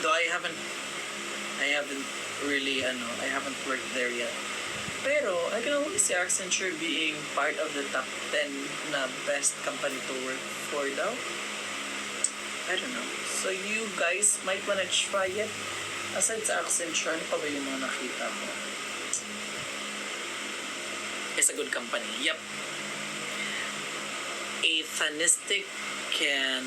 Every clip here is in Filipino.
Though I haven't really, I haven't worked there yet. Pero, I can always see Accenture being part of the top 10 na best company to work for daw. I don't know. So, you guys might wanna try it. Aside sa Accenture, ano pa ba yung mga nakita mo? It's a good company. Yep. A Fanistic can...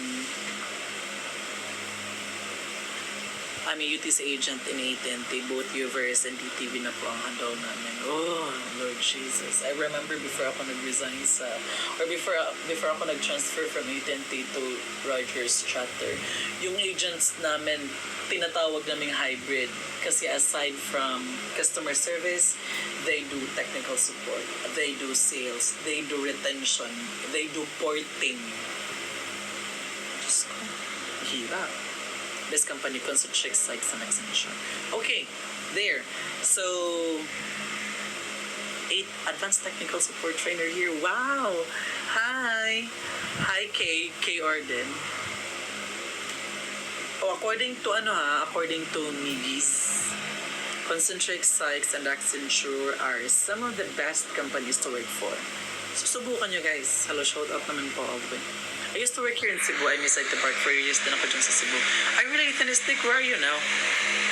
I'm a UTC agent in AT&T. Both Uverse and DTV na po ang handle namin. Oh, Lord Jesus. I remember before ako nag-resign before ako nag-transfer from AT&T to Rogers Chapter, yung agents namin, tinatawag naming hybrid. Kasi aside from customer service, they do technical support, they do sales, they do retention, they do porting. Diyos ko, hirap. This company concentrates sites and Accenture. Okay, there. So, 8 advanced technical support trainer here. Wow! Hi! Hi, K Orden. Oh, according to Migis, Concentric Sykes and Accenture are some of the best companies to work for. Susubukan nyo guys. Hello, shout out naman po all the way. I used to work here in Cebu. I miss the park for years din ako dyan sa Cebu. Are you really Athenistic? Where are you now?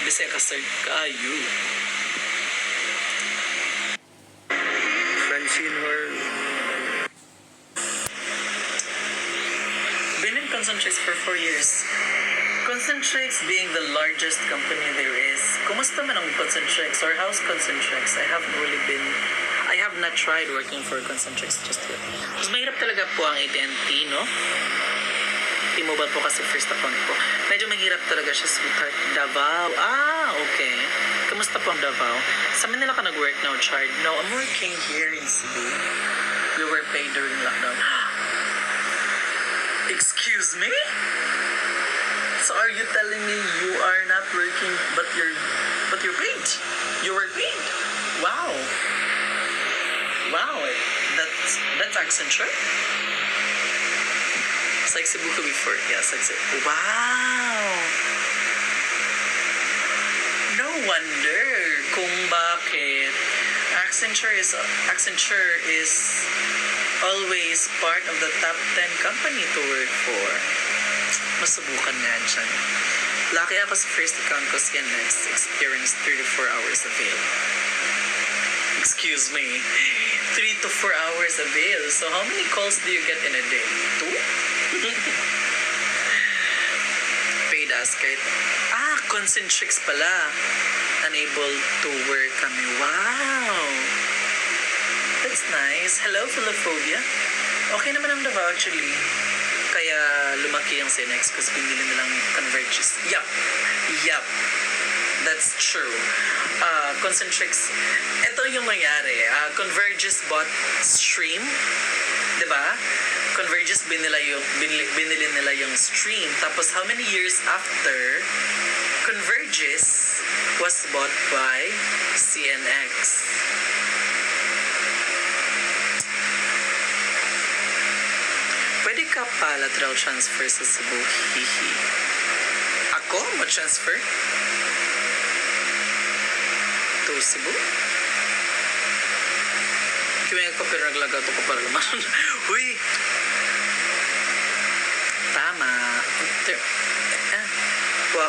Bisaya ka sir. Kayo. Francine Hor. Been in Concentrix for 4 years. Concentrix being the largest company there is. Kumusta man ang Concentrix or how's Concentrix? I have not tried working for Concentrix just yet. Mas mahirap talaga po ang AT&T, no? T-Mobile po kasi first account po. Medyo mahirap talaga siya, sweetheart. Davao. Okay. Kamusta po ang Davao? Sa Manila ka nag-work now, Chard? No, I'm working here in Cebu. We were paid during lockdown. Excuse me? So are you telling me you are not working but you're paid? You were paid? Wow. Wow, that's Accenture? It's like Cebu before. Yes, like Cebu. Wow. No wonder kung bakit Accenture is always part of the top 10 company to work for. Masubukan nga dyan. Lucky ako sa first account ko si NX experienced 34 hours avail. Excuse me. 3 to 4 hours avail. So how many calls do you get in a day? 2? Paid as kahit... Concentrix pala. Unable to work kami. Wow! That's nice. Hello, Philophobia. Okay naman ang Davao actually. Kaya lumaki ang Cinex kasi pinili nilang Converges. Yup. That's true. Concentrix. Ito yung nangyari. Converges bought Stream. Diba? Converges binili nila yung Stream. Tapos how many years after Converges was bought by CNX. Pwede ka pa lateral transfer sa Cebu. Hihi. Ako? Ma-transfer? To Cebu? Kaya ko pero naglagaw to ko para naman. Uy! Tama.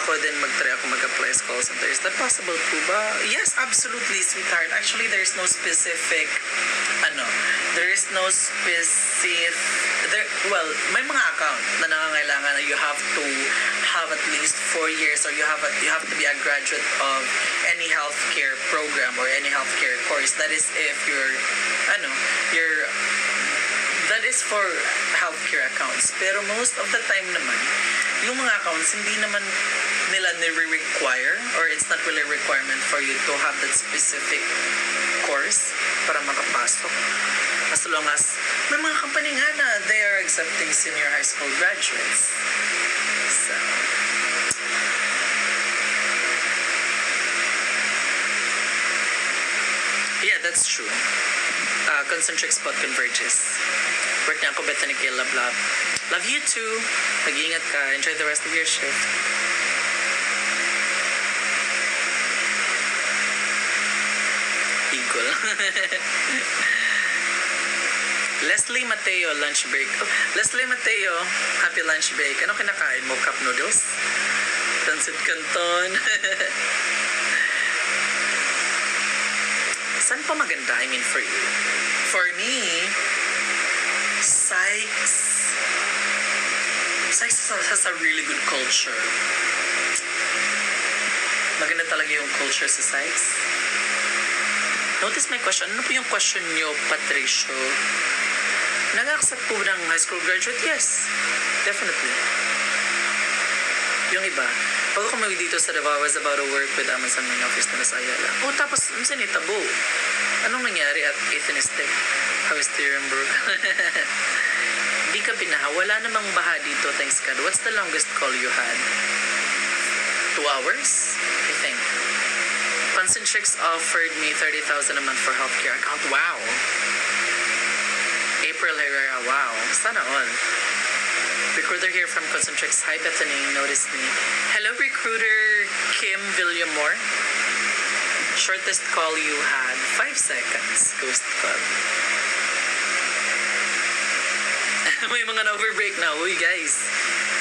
Ako din mag-try ako mag-apply sa call center. Is that possible po ba? Yes, absolutely, sweetheart. Actually, there's no specific, may mga account na nangangailangan na you have to have at least 4 years or you have to be a graduate of any healthcare program or any healthcare course. That is if that is for healthcare accounts. Pero most of the time naman, yung mga accounts, hindi naman nila nire-require or it's not really a requirement for you to have that specific course para makapasok. As long as may mga company nga na they are accepting senior high school graduates. So, yeah, that's true. Concentric spot Converges. Work niya ako, Bethany K. Love. Love you too. Mag-iingat ka. Enjoy the rest of your shift. Bicol. Leslie Mateo, lunch break. Oh, Leslie Mateo, happy lunch break. Ano kinakain mo? Cup noodles? Pancit Canton? Saan pa maganda? I mean, for you. For me, Sykes has a really good culture. Maganda talaga yung culture sa Sykes. Notice my question. Ano po yung question nyo, Patricio? Nag-accept po ng high school graduate? Yes. Definitely. Yung iba, pag ako dito sa Davao, I was about to work with Amazon main office na nasa Ayala. Oh, tapos, sinitabo. Anong nangyari at Atheist Day? How is Tirenberg? Di ka binaha. Wala namang baha dito, thanks God. What's the longest call you had? 2 hours? I think. Concentrix offered me 30,000 a month for healthcare account. Wow. April Herrera, wow. Sana all. Recruiter here from Concentrix. Hi, Bethany. Notice me. Hello, recruiter Kim Villamore. Shortest call you had, 5 seconds. Ghost call. May mga na-overbreak na. Uy, guys.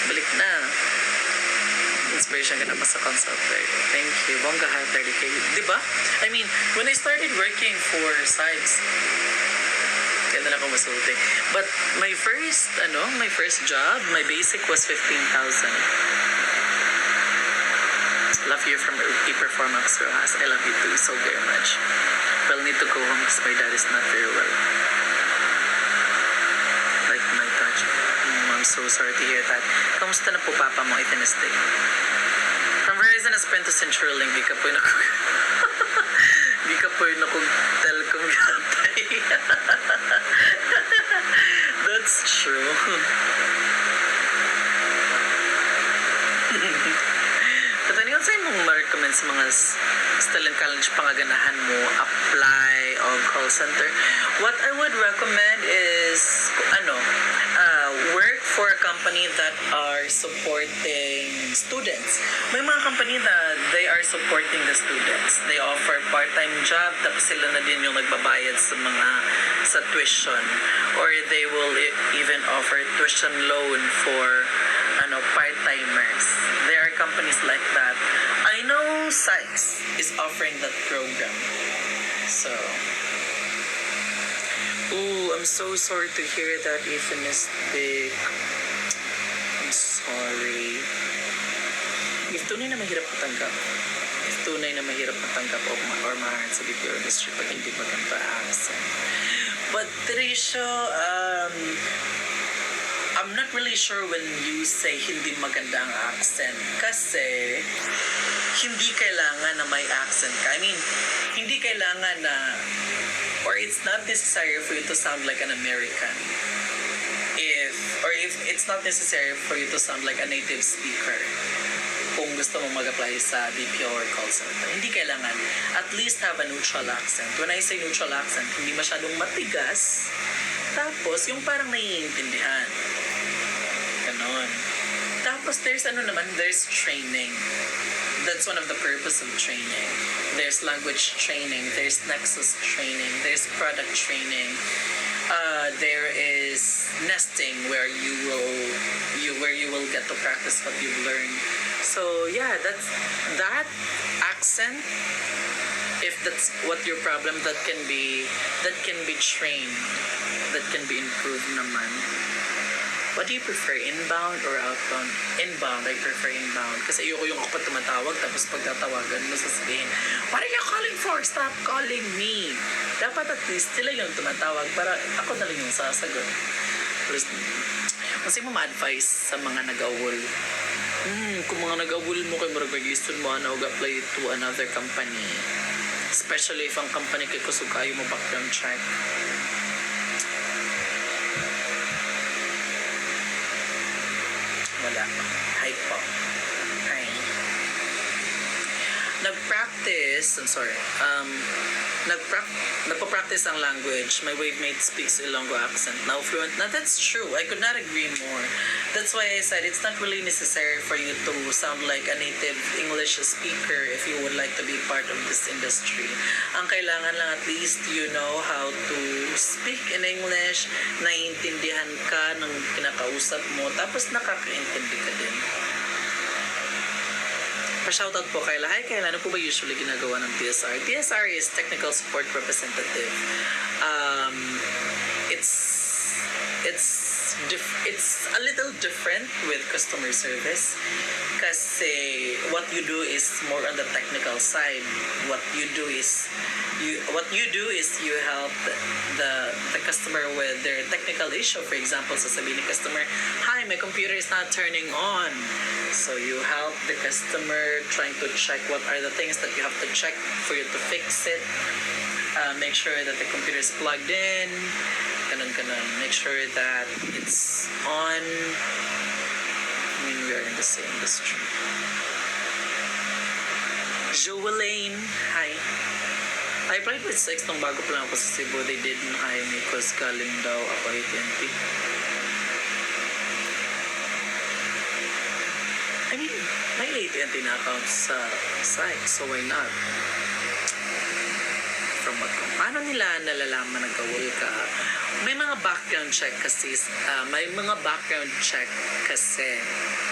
Balik na. Inspiration ka na pa sa consulter. Thank you. Bongga ha, 30K. Diba? I mean, when I started working for Sykes, kaya na lang ako masulti. But my first job, my basic was 15,000. Love you from E-Performance Rojas. I love you too so very much. Well, need to go home because my dad is not very well. Like my touch. I'm so sorry to hear that. Kamusta na po papa mo, Atheist Day? From Verizon Sprint to CenturyLink, di ka po telecom gantay. That's true. But ano yun sa'yo mong ma-recommend sa mga still in college pangaganahan mo, apply o call center? What I would recommend is, work for a company that are supporting students. May mga company that they are supporting the students. They offer part-time job, tapos sila na din yung nagbabayad sa tuition. Or they will even offer tuition loan for part-timers. There are companies like that. I know Sykes is offering that program. So, I'm so sorry to hear that, Euphemistic. I'm sorry. If tunay na mahirap matanggap or maharap sa BPO industry pag hindi maganda accent. But Tricio, I'm not really sure when you say hindi maganda ang accent kasi hindi kailangan na may accent ka. I mean, hindi kailangan na, or it's not necessary for you to sound like an American. If it's not necessary for you to sound like a native speaker kung gusto mo mag-apply sa BPO or call center. Hindi kailangan. At least have a neutral accent. When I say neutral accent, hindi masyadong matigas. Tapos, yung parang naiintindihan. Ganon. Tapos, there's training. That's one of the purpose of training. There's language training. There's nexus training. There's product training. There is nesting where you will get to practice what you've learned. So yeah, that accent. If that's what your problem, that can be trained. That can be improved naman. What do you prefer, inbound or outbound? Inbound, I prefer inbound. Kasi ayoko yung ako pa tumatawag, tapos pagtatawagan mo sasabihin, what are you calling for? Stop calling me. Dapat at least sila yung tumatawag para ako na lang yung sasagot. Plus, kasi mo ma-advise sa mga nag-awol. Kung mga nag-awol mo kayo, mag-register mo, apply to another company. Especially if ang company kay kusog kayo mo background check. Wala. Hi po. Hi. nagpa-practice ang language. My wave mate speaks Ilonggo accent. Now fluent. Now that's true. I could not agree more. That's why I said it's not really necessary for you to sound like a native English speaker if you would like to be part of this industry. Ang kailangan lang at least you know how to speak in English, naiintindihan ka ng kinakausap mo, tapos nakakaintindi ka din. Pa-shoutout po Kayla. Hi Kayla, ano po ba usually ginagawa ng TSR? TSR is Technical Support Representative. It's a little different with customer service kasi what you do is more on the technical side. What you do is you help the customer with their technical issue. For example, sasabihin ni customer, "Hi, my computer is not turning on." So you help the customer trying to check what are the things that you have to check for you to fix it. Make sure that the computer is plugged in. Ganun. Make sure that it's on. I mean, we are in the same industry. Joelaine, hi. I applied with Sex nung bago pa lang ako sa Cebu. They didn't hire me because galing daw ako AT&T. I mean, may AT&T na account sa site, so why not? From what paano nila nalalaman nagkawal ka? May mga background check kasi,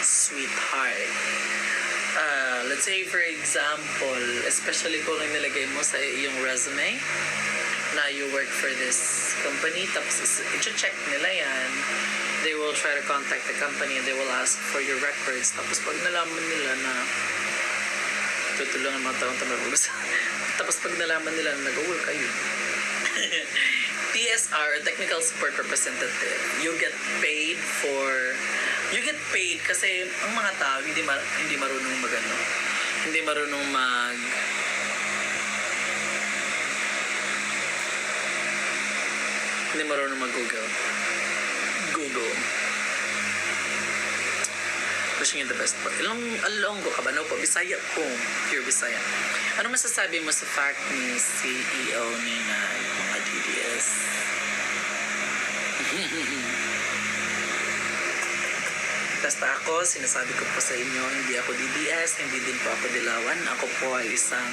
sweetheart. Let's say for example, especially kung nilagay mo sa iyong resume na you work for this company, tapos i-check nila yan. They will try to contact the company and they will ask for your records. Tapos pag nalaman nila na tutulungan mga taong tamabulus, tapos pag nalaman nila na nag-awol kayo, TSR, Technical Support Representative, you get paid kasi ang mga tao hindi marunong magano. Hindi marunong mag-Google. Wishing you the best po. Ilonggo ka ba? No po, Bisaya po. Pure Bisaya. Ano masasabi mo sa fact ni CEO ni na mga DDS? Basta ako, sinasabi ko po sa inyo, hindi ako DDS, hindi din po ako dilawan. Ako po ay isang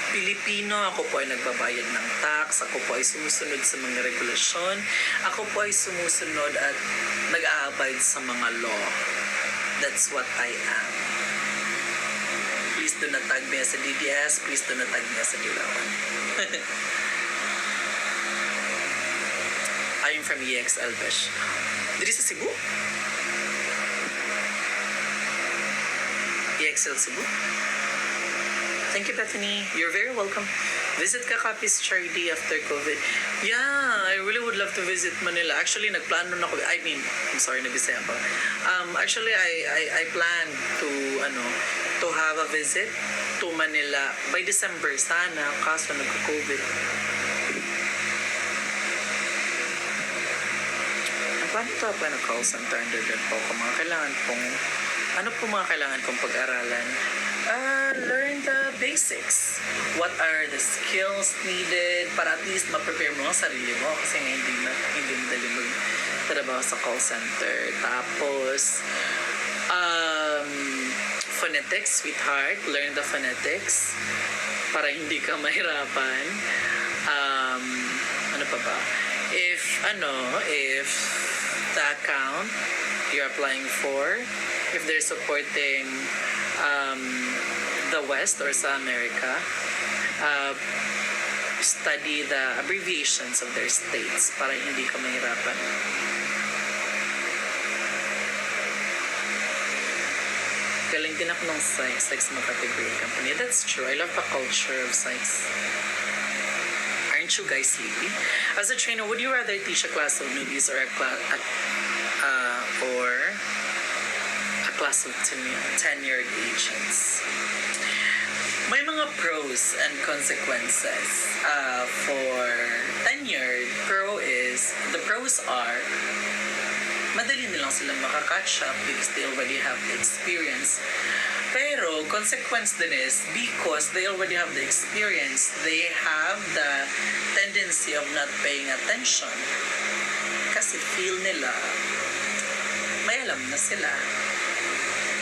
Pilipino, ako po ay nagbabayad ng tax, ako po ay sumusunod sa mga regulasyon, ako po ay sumusunod at nag-aabide sa mga law. That's what I am. Please do not tag me as a DDS, please do not tag me as a dilawan. I am from EXL Besh. Diri sa Cebu? EXL Cebu. Thank you, Bethany. You're very welcome. Visit ka Capiz Charity after COVID. Yeah, I really would love to visit Manila. Actually, nagplano na ako. I'm sorry, nabisaya pa. Actually, I plan to have a visit to Manila by December sana, kaso nagko-COVID. Paano ito pa na call center undergrad po? Ano po mga kailangan kong pag-aralan? Learn the basics. What are the skills needed para at least ma-prepare mo ang sarili mo kasi nga hindi madali magtrabaho sa call center. Tapos, phonetics, sweetheart. Learn the phonetics para hindi ka mahirapan. Ano pa ba? If the account you're applying for, if they're supporting the West or sa America, study the abbreviations of their states para hindi ka mahirapan. Galing din ako ng Sykes mag-category company. That's true. I love the culture of Sykes. Aren't you guys sleepy? As a trainer, would you rather teach a class of newbies or a class of tenured agents? May mga pros and consequences for tenured. The pros are madali nilang sila makakatch up because they already have the experience. Pero consequence din is because they already have the experience, they have the tendency of not paying attention. Kasi feel nila, may alam na sila.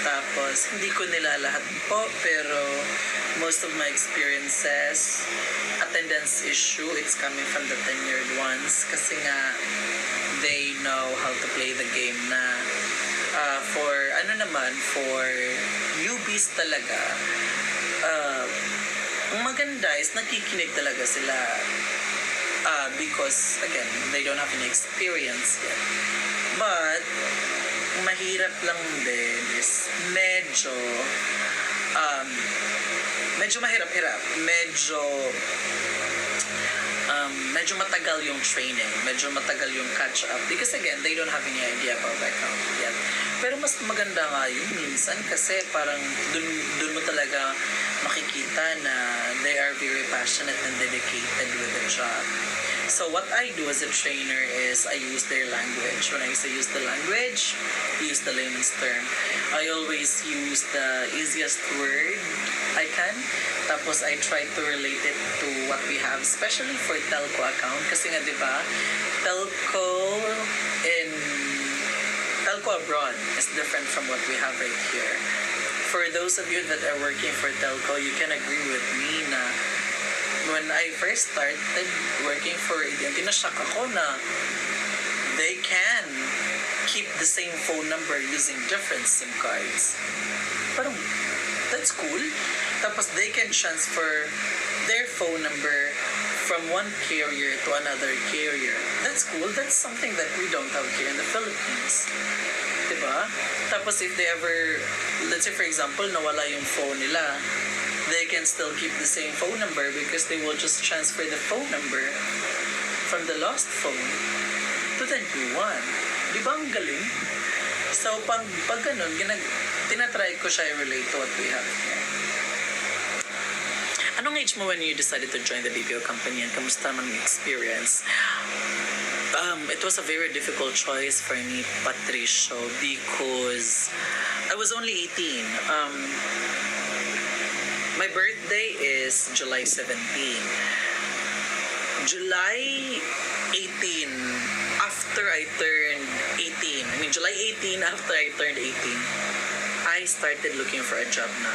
Tapos, hindi ko nila lahat po, pero most of my experiences, attendance issue, it's coming from the tenured ones. Kasi nga, they know how to play the game na for newbies talaga, ang maganda is nakikinig talaga sila because, again, they don't have any experience yet. But, mahirap lang din is medyo mahirap-hirap. Medyo matagal yung training. Medyo matagal yung catch up. Because again, they don't have any idea about the account yet. Pero mas maganda nga yun minsan kasi parang dun mo talaga makikita na they are very passionate and dedicated with the job. So what I do as a trainer is I use their language. When I say use the language, I use the layman's term. I always use the easiest word I can. Tapos I try to relate it to what we have, especially for telco account. Kasi nga, di ba, telco abroad is different from what we have right here. For those of you that are working for telco, you can agree with me na when I first started working for AT&T, na-shock ako na they can keep the same phone number using different SIM cards. Parang, that's cool. Tapos they can transfer their phone number from one carrier to another carrier. That's cool. That's something that we don't have here in the Philippines. Diba? Tapos if they ever, let's say for example, nawala yung phone nila, they can still keep the same phone number because they will just transfer the phone number from the lost phone to the new one. Di ba ang galing? So, pag ganun, tinatry ko siya i-relate to what we have here. Anong age mo when you decided to join the BPO company and kamusta naman yung experience? It was a very difficult choice for me, Patricio, because I was only 18. My birthday is July 17. July 18, after I turned 18, July 18 after I turned 18, I started looking for a job na.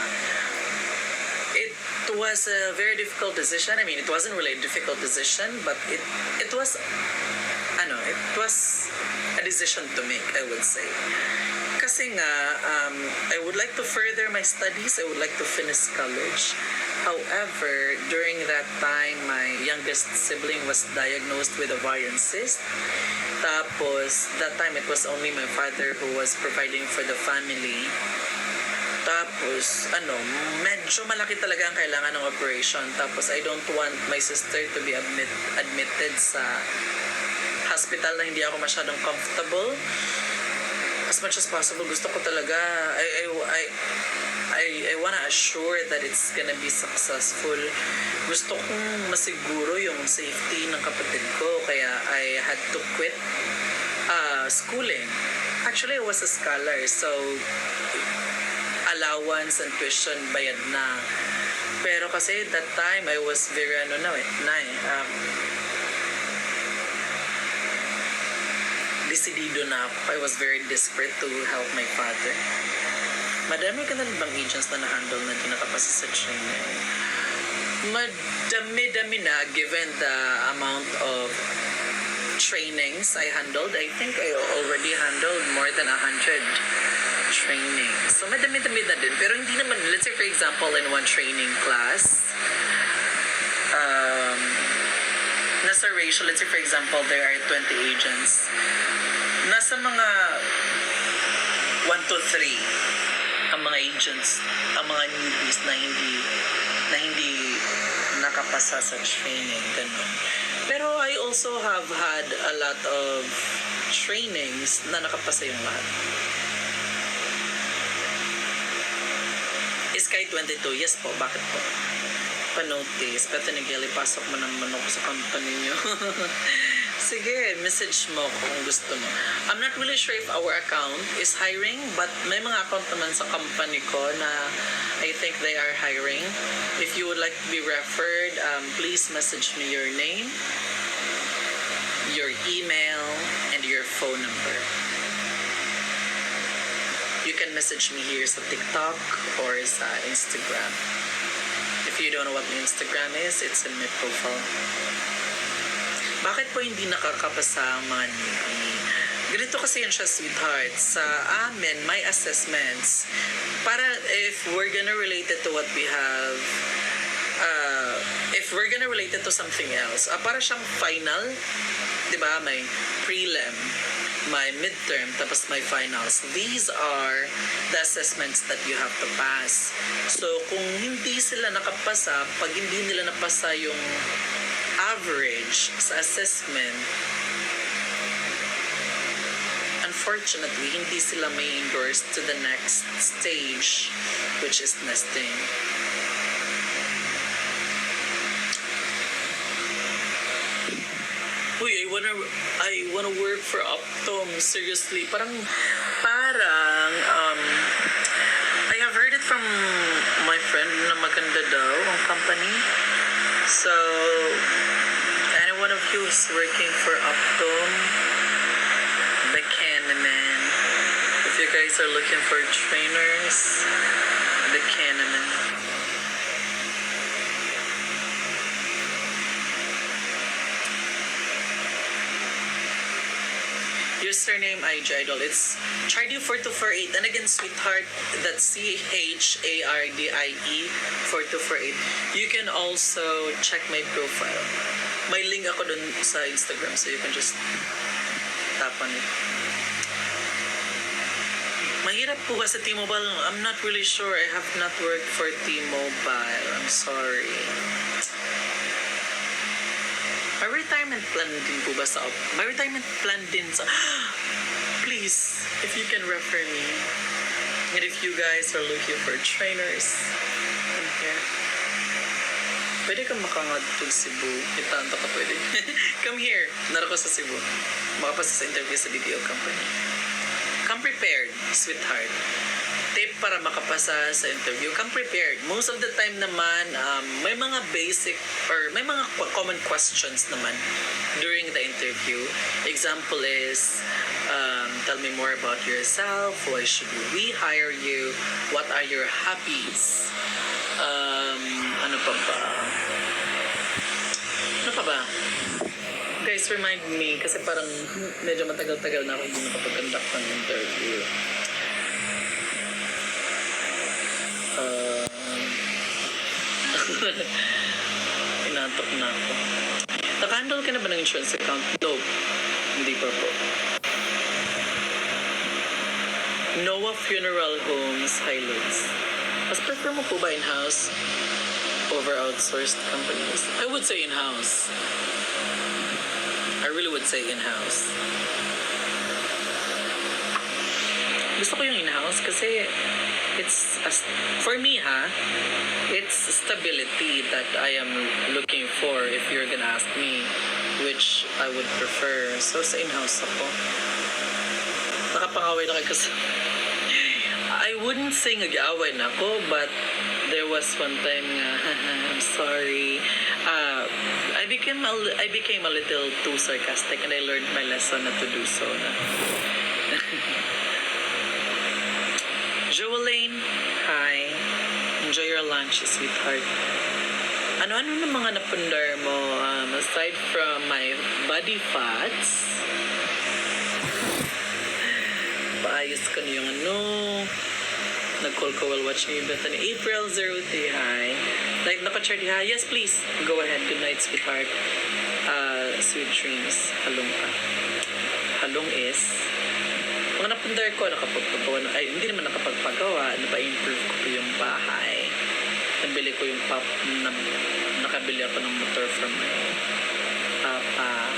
It was a very difficult decision. It wasn't really a difficult decision, but it was a decision to make, I would say. Kasi nga, I would like to further my studies. I would like to finish college. However, during that time, my youngest sibling was diagnosed with ovarian cyst. Tapos, that time it was only my father who was providing for the family. Tapos, medyo malaki talaga ang kailangan ng operation. Tapos, I don't want my sister to be admitted sa hospital na hindi ako masyadong comfortable. As much as possible, gusto ko talaga, I wanna assure that it's gonna be successful. Gusto kong masiguro yung safety ng kapatid ko, kaya I had to quit schooling. Actually, I was a scholar, so allowance and tuition bayad na. Pero kasi that time I was very decidido na ako. I was very desperate to help my father. Madami ka na bang agents na na-handle na di nakapasa sa training? Madami-dami na given the amount of trainings I handled. I think I already handled more than 100 trainings. So madami-dami na din. Pero hindi naman, let's say for example, in one training class, nasa ratio, let's say for example, there are 20 agents. Nasa mga 1 to 3 ang mga agents, ang mga newbies na hindi nakapasa sa training, ganun. Pero I also have had a lot of trainings na nakapasa yung lahat. Sky 22, yes po, bakit po? Pa-notice, Pete Nigeli, pasok mo naman ako sa company nyo. Sige, message mo kung gusto mo. I'm not really sure if our account is hiring, but may mga account naman sa company ko na I think they are hiring. If you would like to be referred, please message me your name, your email, and your phone number. You can message me here sa TikTok or sa Instagram. If you don't know what my Instagram is, it's in my profile. Bakit po hindi nakakapasa ang mga newbie? Ganito kasi yan siya, sweetheart. Sa amin, may assessments. Para if we're gonna relate it to what we have, if we're gonna relate it to something else, para siyang final, di ba? May prelim, may midterm, tapos may finals. These are the assessments that you have to pass. So, kung hindi sila nakapasa, pag hindi nila napasa yung average sa assessment, unfortunately, hindi sila may endorse to the next stage, which is nesting. Uy, I wanna work for Optum. Seriously, parang I have heard it from my friend na maganda daw ang company. So, any one of you is working for Optum, the Candyman. If you guys are looking for trainers, the Candyman. Username IG Idol. It's Chardy4248. And again, sweetheart, that's CHARDIE 4248. You can also check my profile. May link ako dun sa Instagram, so you can just tap on it. Mahirap po ba sa T-Mobile? I'm not really sure. I have not worked for T-Mobile. I'm sorry. May retirement plan din po ba sa May retirement plan din sa please, if you can refer me. And if you guys are looking for trainers, I'm here. Pwede kang makangatog Cebu. Itanto ka pwede. Come here. Naro ko sa Cebu. Makapasa sa interview sa BPO company. Come prepared, sweetheart. Tip para makapasa sa interview. Come prepared. Most of the time naman, may mga basic or may mga common questions naman during the interview. Example is, tell me more about yourself. Why should we hire you? What are your hobbies? Ano pa ba? Ano pa ba? Guys, remind me kasi parang medyo matagal-tagal na ako hindi nakapag-conduct ng interview. Inaantok na ako. Naka-handle ka na ba ng insurance account? No. Hindi pa po. Noah Funeral Homes, Highlands. Mas prefer mo po ba in-house over outsourced companies? I would say in-house. I really would say in-house. Gusto ko yung in-house kasi it's, for me it's stability that I am looking for if you're gonna ask me which I would prefer. So sa in-house ako. Nakapangaway na kayo kasi I wouldn't say nag-away na ako, but there was one time nga, I'm sorry. I became a little too sarcastic and I learned my lesson not to do so na. Joelaine, hi. Enjoy your lunch, sweetheart. Ano-ano na mga napundar mo aside from my body fats? Paayos ko na yung nag-call ko while watching yung Bethany. April 03, hi. Live na ka-charty, hi. Yes, please. Go ahead. Good night, sweetheart. Sweet dreams. Halong ka. Halong is mga napundar ko, nakapagpagawa na, ay, hindi naman nakapagpagawa, napa-improve ko yung bahay. Nabili ko yung nakabili ako ng motor from my papa.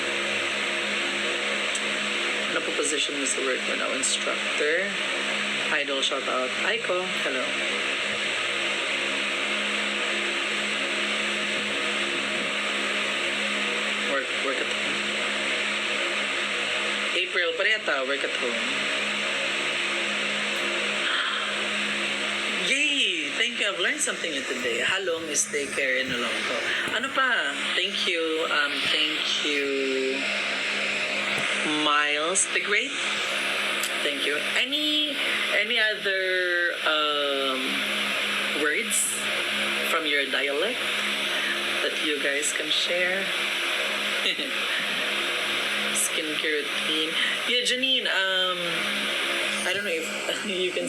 Napo-position mo sa work mo now, instructor. Idol, shout out. Aiko, hello. Work at home. April, parehata, work at home. Yay! Thank you. I've learned something new today. Halong is take care in Olongko. Ano pa? Thank you. Thank you. Miles the Great. Thank you. Any other words from your dialect that you guys can share? Skincare routine. Yeah, Janine, I don't know if you can